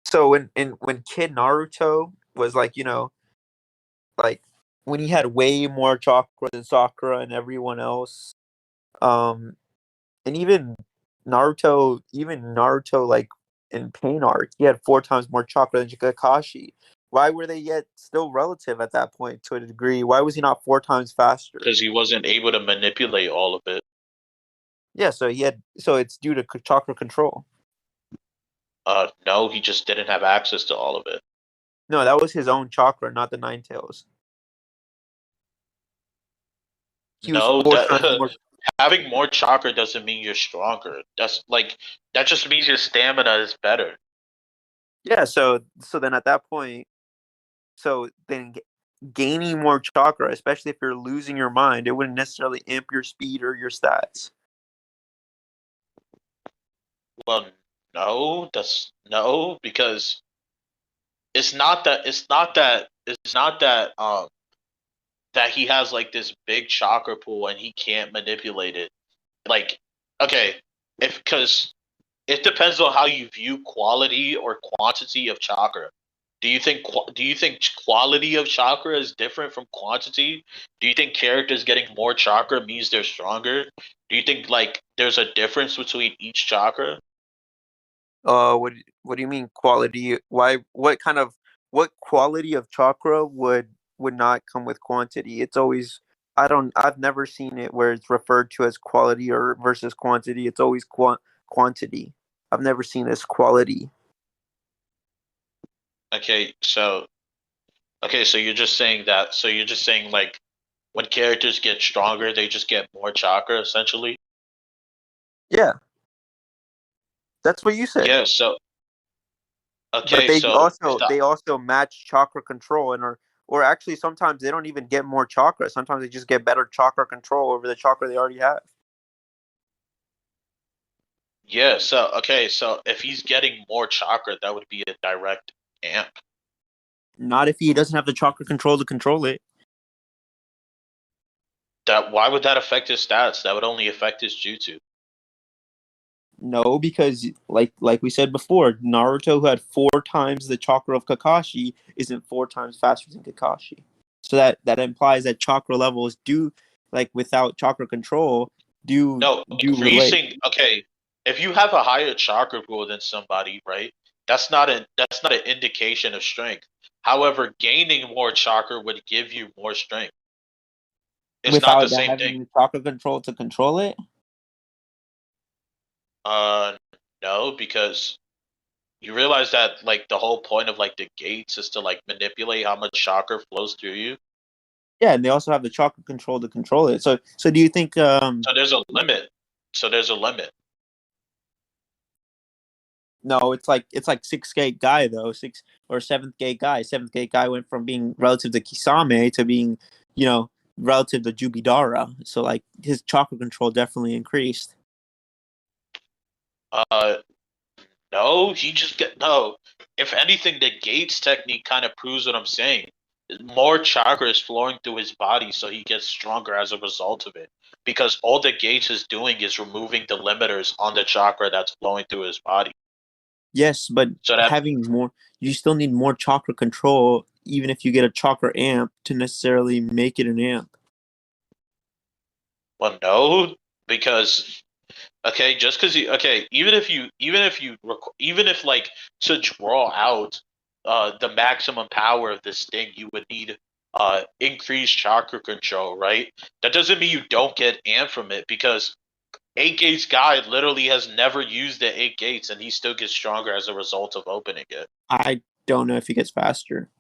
So when Kid Naruto was like, like when he had way more chakra than Sakura and everyone else, um, and even Naruto like in Pain Arc. He had 4 times more chakra than Kakashi. Why were they yet still relative at that point to a degree? Why was he not 4 times faster? Because he wasn't able to manipulate all of it. Yeah, so it's due to chakra control. No, he just didn't have access to all of it. No, that was his own chakra, not the Nine Tails. He was No, 4 times more. having more chakra doesn't mean you're stronger. That just means your stamina is better. Yeah, so then at that point, gaining more chakra, especially if you're losing your mind, it wouldn't necessarily amp your speed or your stats. Well, no, because it's not that he has like this big chakra pool and he can't manipulate it. Like, okay, because it depends on how you view quality or quantity of chakra. Do you think quality of chakra is different from quantity? Do you think characters getting more chakra means they're stronger? Do you think like there's a difference between each chakra? What do you mean quality? Why? What quality of chakra would not come with quantity? It's always I've never seen it where it's referred to as quality or versus quantity. It's always quantity. I've never seen this quality. Okay, so you're just saying that. So you're just saying like when characters get stronger, they just get more chakra essentially. Yeah, that's what you said. Yeah. So But okay. So they also match chakra control or actually sometimes they don't even get more chakra. Sometimes they just get better chakra control over the chakra they already have. yeah. So okay. So if he's getting more chakra, that would be a direct amp. Not if he doesn't have the chakra control to control it. Why would that affect his stats? That would only affect his jutsu. No, because like we said before, Naruto, who had 4 times the chakra of Kakashi, isn't 4 times faster than Kakashi. So that implies that chakra levels do, like without chakra control, do relate. Okay, if you have a higher chakra pool than somebody, right? That's not an indication of strength. However, gaining more chakra would give you more strength. It's not the Without same having thing. the chakra control to control it. No, because you realize that like the whole point of like the gates is to like manipulate how much chakra flows through you. Yeah, and they also have the chakra control to control it. So do you think? So there's a limit. No, it's like 6th gate guy though, 7th gate guy. 7th gate guy went from being relative to Kisame to being, relative to Jubidara. So like his chakra control definitely increased. Uh, no, he just get no. If anything, the gates technique kind of proves what I'm saying. More chakra is flowing through his body, so he gets stronger as a result of it. Because all the gates is doing is removing the limiters on the chakra that's flowing through his body. Yes, but So that having more, you still need more chakra control, even if you get a chakra amp to necessarily make it an amp. well, no, because okay, just because you okay, even if like to draw out the maximum power of this thing, you would need increased chakra control, right? That doesn't mean you don't get amp from it because 8 gates guy literally has never used the 8 gates and he still gets stronger as a result of opening it. I don't know if he gets faster.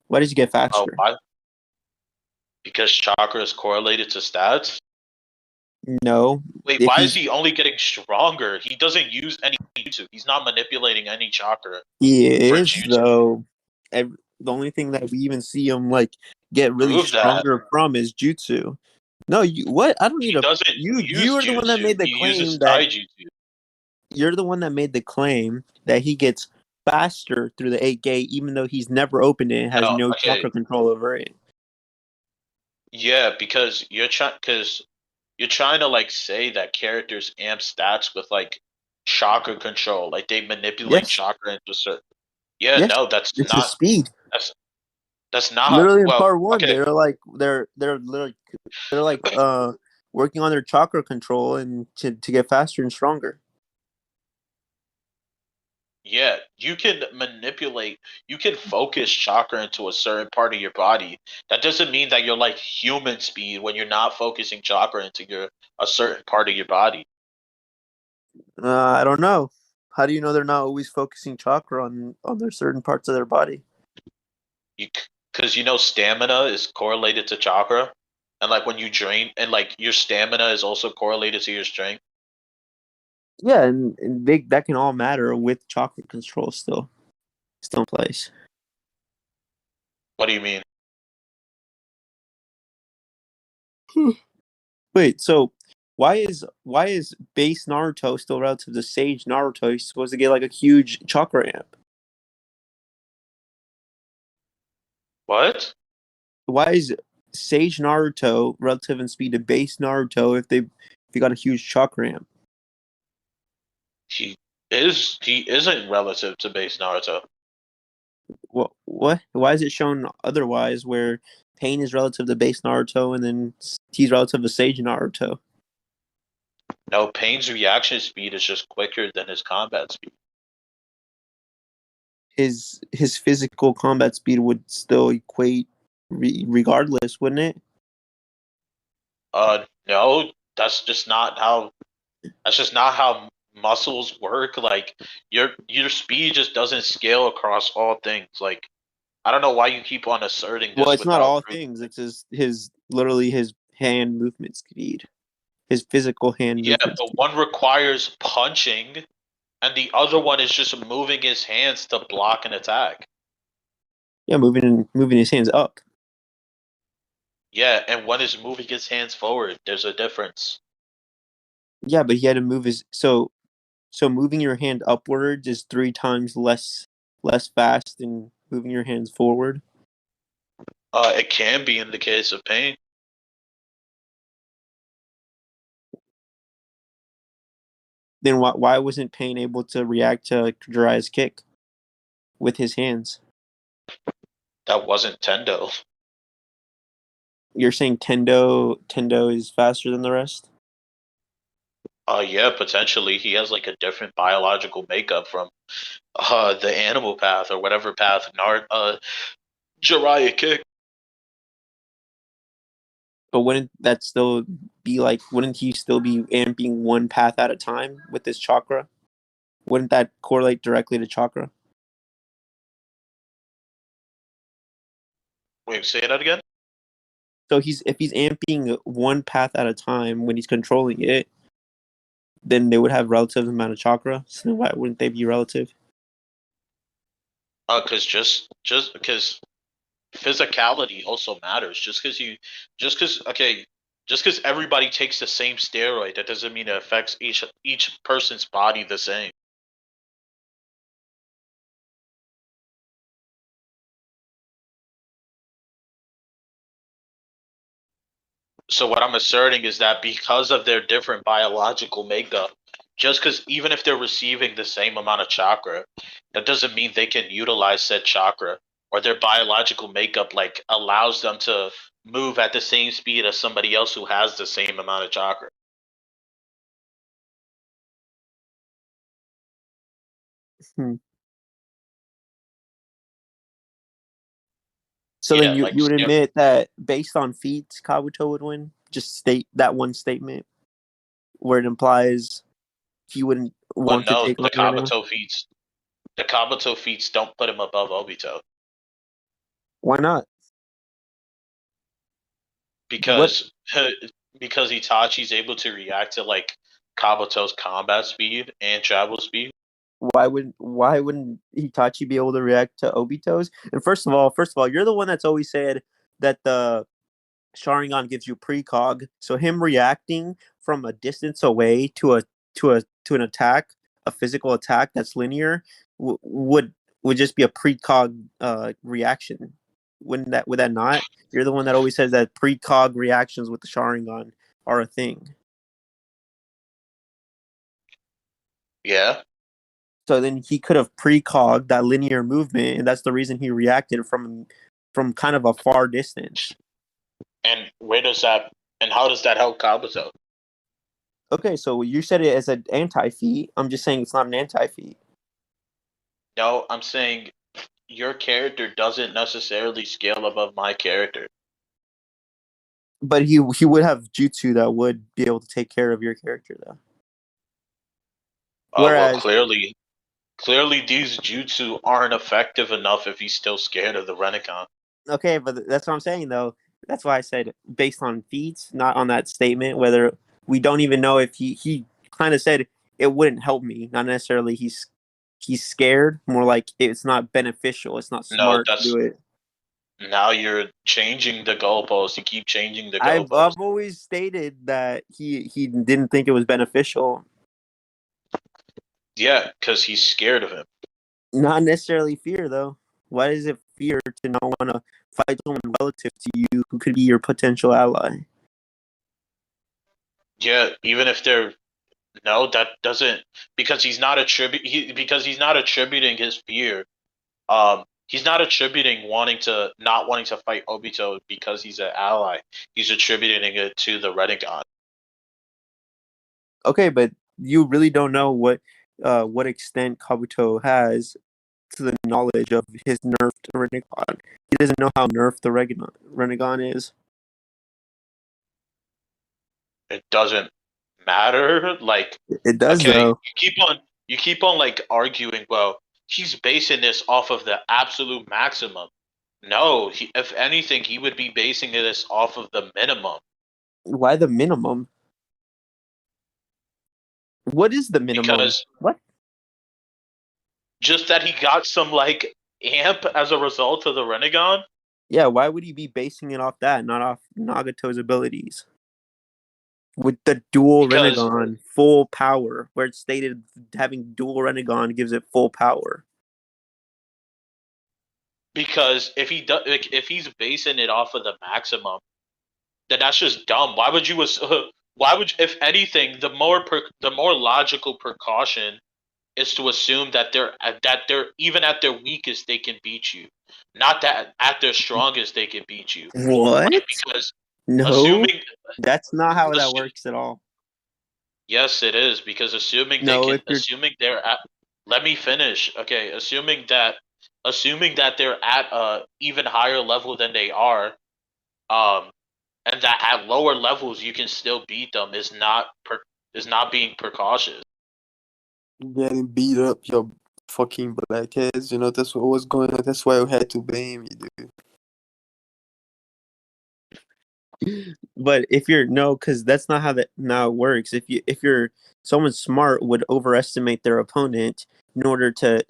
Why does he get Oh, faster? why? Because chakra is correlated to stats. No. Wait, If why he is he only getting stronger? He doesn't use any jutsu. He's not manipulating any chakra he for is jutsu. though, the only thing that we even see him like get really Prove that. stronger from is jutsu. No, you what? I don't need He a doesn't you use are the one that jutsu. made the He uses claim that taijutsu. you're the one that made the claim that he gets faster through the 8 gate, even though he's never opened it and has No, no okay. chakra control over it. Yeah, because you're trying to like say that characters amp stats with like chakra control, like they manipulate Yes, chakra into certain. Yeah, yes, no, that's it's the not. speed. That's not. Literally in Well, part one, okay. they're like working on their chakra control and to get faster and stronger. Yeah, you can manipulate, you can focus chakra into a certain part of your body. That doesn't mean that you're like human speed when you're not focusing chakra into a certain part of your body. I don't know. How do you know they're not always focusing chakra on their certain parts of their body? You Because stamina is correlated to chakra, and like when you drain, and like your stamina is also correlated to your strength. Yeah, and that can all matter with chakra control still in place. What do you mean? Wait, so why is base Naruto still relative to Sage Naruto? He's supposed to get like a huge chakra amp. What? Why is Sage Naruto relative in speed to base Naruto if he got a huge chakra amp? He isn't relative to base Naruto. What? Why is it shown otherwise? Where Pain is relative to base Naruto, and then he's relative to Sage Naruto. No, Pain's reaction speed is just quicker than his combat speed. His physical combat speed would still equate regardless, wouldn't it? No, that's just not how muscles work. Like your speed just doesn't scale across all things. Like I don't know why you keep on asserting Well, this it's not without all proof. things. It's his literally his hand movement speed, his physical hand Yeah, movement but speed. one requires punching, and the other one is just moving his hands to block an attack. Yeah, moving his hands up. Yeah, and one is moving his hands forward. There's a difference. Yeah, but he had to move his so moving your hand upwards is 3 times less fast than moving your hands forward. It can be in the case of Pain. Then why wasn't Pain able to react to Jiraiya's kick with his hands? That wasn't Tendo. You're saying Tendo is faster than the rest? Yeah, potentially he has like a different biological makeup from the animal path or whatever path Jiraiya kicked. But wouldn't that still be like? Wouldn't he still be amping one path at a time with his chakra? Wouldn't that correlate directly to chakra? Wait, say that again? So if he's amping one path at a time when he's controlling it, then they would have relative amount of chakra. So then why wouldn't they be relative? Because just because physicality also matters. Just because okay, just because everybody takes the same steroid, that doesn't mean it affects each person's body the same. So what I'm asserting is that because of their different biological makeup, just because even if they're receiving the same amount of chakra, that doesn't mean they can utilize said chakra, or their biological makeup like allows them to move at the same speed as somebody else who has the same amount of chakra. Hmm. So then Yeah, you like you would admit that based on feats, Kabuto would win. Just state that one statement where it implies he wouldn't well, want to no, take on right now. The Kabuto feats don't put him above Obito Why not? What? because because Itachi's able to react to like Kabuto's combat speed and travel speed. Why wouldn't Itachi be able to react to Obito's? And first of all, you're the one that's always said that the Sharingan gives you precog. So him reacting from a distance away to an attack, a physical attack that's linear, would just be a precog reaction. Would that not? You're the one that always says that precog reactions with the Sharingan are a thing. Yeah, So then he could have precogged that linear movement, and that's the reason he reacted from kind of a far distance. and where does that and how does that help Kabuto? Okay, so you said it as an anti feat. I'm just saying it's not an anti feat. No, I'm saying your character doesn't necessarily scale above my character. But he would have jutsu that would be able to take care of your character though. Well, Whereas, clearly these jutsu aren't effective enough if he's still scared of the Renekton. okay, but that's what I'm saying though. That's why I said based on feats, not on that statement. Whether we don't even know if he kind of said it wouldn't help me, not necessarily he's scared. More like it's not beneficial. It's not No, smart to that's do it. now you're changing the goalpost. You keep changing the I've goalpost. always stated that he didn't think it was beneficial. Yeah, because he's scared of him. Not necessarily fear though. Why is it fear to not want to fight someone relative to you who could be your potential ally? Yeah, even if they're no, that doesn't because because he's not attributing his fear. He's not attributing not wanting to fight Obito because he's an ally. He's attributing it to the Renegade. Okay, but you really don't know what extent Kabuto has to the knowledge of his nerfed Renegon. He doesn't know how nerfed the Renegon is. It doesn't matter. Like, It does okay, though. you keep on like arguing. Well, he's basing this off of the absolute maximum. No, if anything, he would be basing this off of the minimum. Why the minimum? What is the minimum? Because What? just that he got some like amp as a result of the Renegon. Yeah, why would he be basing it off that, not off Nagato's abilities? With the dual Because Renegon full power, where it's stated having dual Renegon gives it full power. if he does, like, if he's basing it off of the maximum, then that's just dumb. Why would you? Why would, if anything, the more logical precaution is to assume that they're even at their weakest they can beat you, not that at their strongest they can beat you. What? Right? Because No, assuming, that's not how that assu- works at all. yes, it is because assuming No, if you're assuming they're at. Let me finish. Okay, assuming that they're at a even higher level than they are, um, and that at lower levels you can still beat them is not being precautious. getting beat up, your fucking blackheads. You know, that's what was going on. That's why we had to blame you, dude. but if you're no, because that's not how that now works. If you're someone smart would overestimate their opponent in order to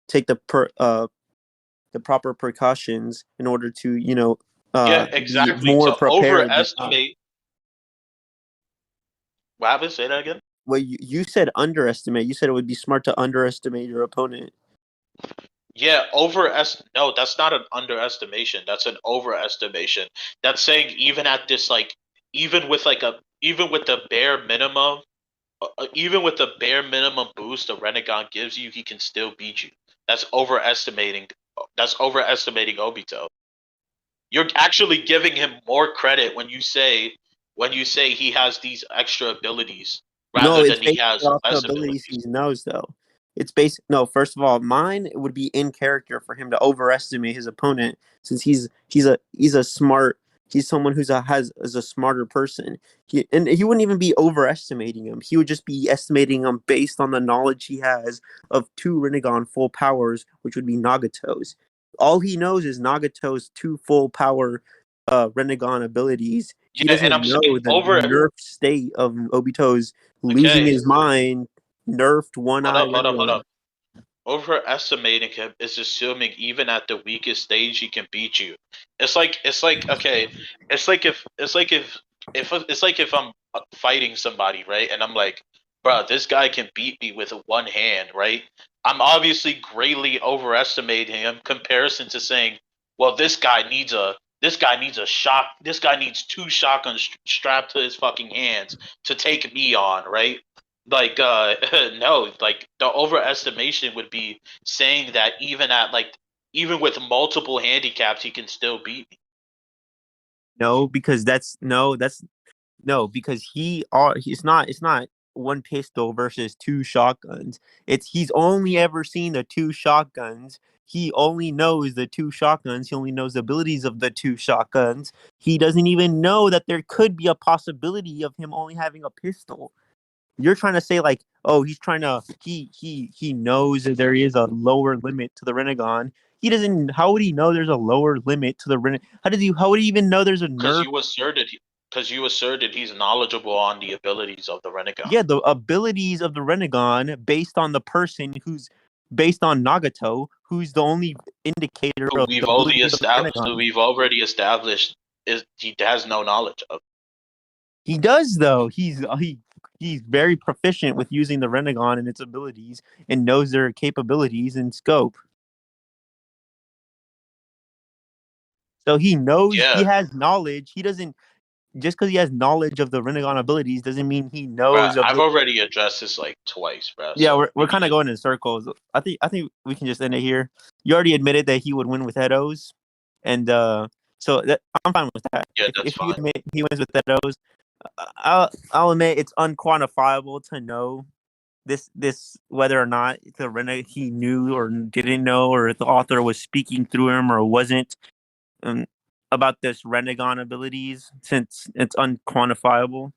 take the proper precautions in order to Yeah, be exactly. more To prepared than not. overestimate. What happened? Say that again. Well, you said underestimate. You said it would be smart to underestimate your opponent. Yeah, no, that's not an underestimation. That's an overestimation. That's saying even at this like even with the bare minimum even with the bare minimum boost a Renegon gives you, he can still beat you. That's overestimating Obito. You're actually giving him more credit when you say he has these extra abilities No, rather it's than he based has off the less abilities he abilities. knows, though. It's based. No, first of all, mine would be in character for him to overestimate his opponent, since he's a smart. He's someone is a smarter person. He wouldn't even be overestimating him. He would just be estimating him based on the knowledge he has of two Rinnegan full powers, which would be Nagato's. All he knows is Nagato's two full power Rinnegan abilities. He Yeah, and doesn't I'm know saying the nerf state of Obito's losing okay, his mind, nerfed one eye hold Rinnegan. up. Overestimating him is assuming even at the weakest stage he can beat you. It's like okay, it's like if I'm fighting somebody, right? And I'm like, bro, this guy can beat me with one hand, right? I'm obviously greatly overestimating him comparison to saying, well, this guy needs two shotguns strapped to his fucking hands to take me on, right? Like no, like the overestimation would be saying that even with multiple handicaps he can still beat me. No, because that's no, because he's not. It's not one pistol versus 2 shotguns. He's only ever seen the 2 shotguns. He only knows the 2 shotguns. He only knows the abilities of the 2 shotguns. He doesn't even know that there could be a possibility of him only having a pistol. You're trying to say like, oh, he's trying to he knows that there is a lower limit to the Renegon. He doesn't. How would he know there's a lower limit to the Renegon? How would he even know there's a Because nerf? you asserted he's knowledgeable on the abilities of the Renegon. Yeah, the abilities of the Renegon based on the person who's based on Nagato, who's the only indicator of the abilities of the Renegon. We've already established he has no knowledge of. He does though. He's very proficient with using the Renegon and its abilities and knows their capabilities and scope. So he knows he has knowledge. He doesn't just because he has knowledge of the Renegon abilities doesn't mean he knows. I've already addressed this like twice, bro. Yeah, so we're kind of going in circles. I think we can just end it here. You already admitted that he would win with Edos, and so I'm fine with that. Yeah, that's if you fine. admit he wins with Edos, I'll admit it's unquantifiable to know this whether or not the Renegade he knew or didn't know, or if the author was speaking through him or wasn't, about this Renegon abilities, since it's unquantifiable.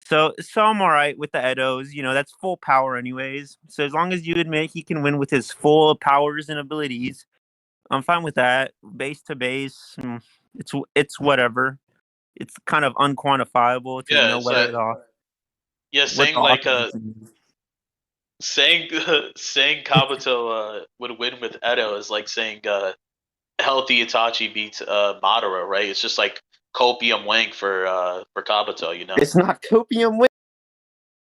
So I'm all right with the Edos. That's full power anyways. So as long as you admit he can win with his full powers and abilities, I'm fine with that. Base to base, it's whatever. It's kind of unquantifiable to know whether saying Kabuto would win with Edo is like saying healthy Itachi beats Madara, right? It's just like copium wing for Kabuto, It's not copium wing.